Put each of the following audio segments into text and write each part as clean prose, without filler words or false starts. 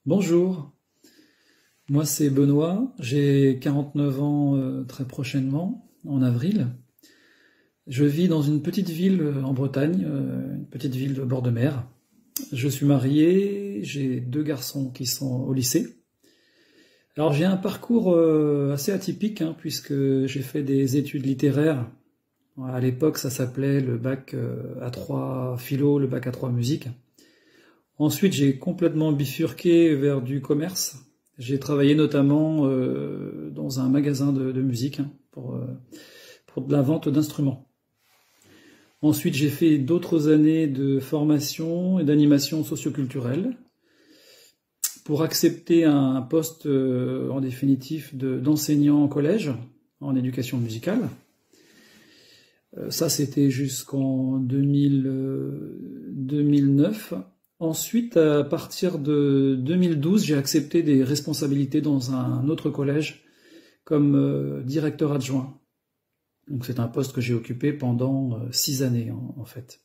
Bonjour, moi c'est Benoît, j'ai 49 ans très prochainement, en avril. Je vis dans une petite ville en Bretagne, une petite ville de bord de mer. Je suis marié, j'ai deux garçons qui sont au lycée. Alors j'ai un parcours assez atypique, puisque j'ai fait des études littéraires. À l'époque ça s'appelait le bac A3 philo, le bac A3 musique. Ensuite, j'ai complètement bifurqué vers du commerce. J'ai travaillé notamment dans un magasin de musique pour de la vente d'instruments. Ensuite, j'ai fait d'autres années de formation et d'animation socioculturelle pour accepter un poste en définitif d'enseignant en collège en éducation musicale. Ça, c'était jusqu'en 2009. Ensuite, à partir de 2012, j'ai accepté des responsabilités dans un autre collège comme directeur adjoint. Donc c'est un poste que j'ai occupé pendant 6 années en fait.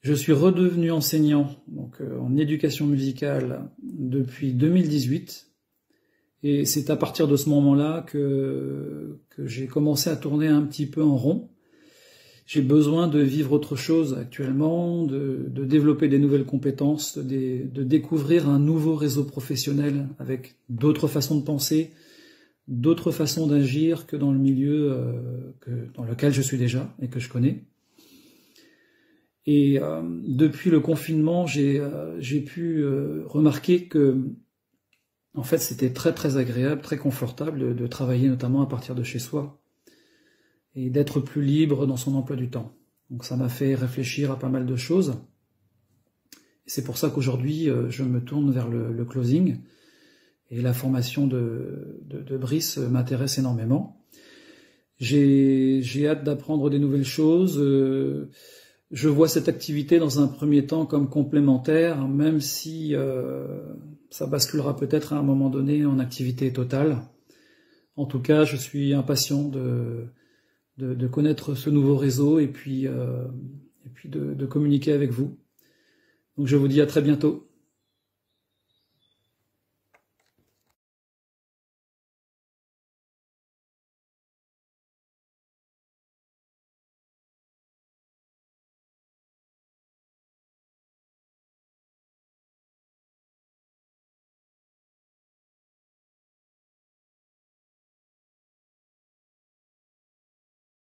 Je suis redevenu enseignant en éducation musicale depuis 2018 et c'est à partir de ce moment-là que j'ai commencé à tourner un petit peu en rond. J'ai besoin de vivre autre chose actuellement, de développer des nouvelles compétences, de découvrir un nouveau réseau professionnel avec d'autres façons de penser, d'autres façons d'agir que dans le milieu dans lequel je suis déjà et que je connais. Et depuis le confinement, j'ai pu remarquer que en fait, c'était très très agréable, très confortable de travailler notamment à partir de chez soi et d'être plus libre dans son emploi du temps. Donc ça m'a fait réfléchir à pas mal de choses. Et c'est pour ça qu'aujourd'hui, je me tourne vers le closing. Et la formation de Brice m'intéresse énormément. J'ai hâte d'apprendre des nouvelles choses. Je vois cette activité dans un premier temps comme complémentaire, même si ça basculera peut-être à un moment donné en activité totale. En tout cas, je suis impatient de connaître ce nouveau réseau et puis de communiquer avec vous. Donc je vous dis à très bientôt.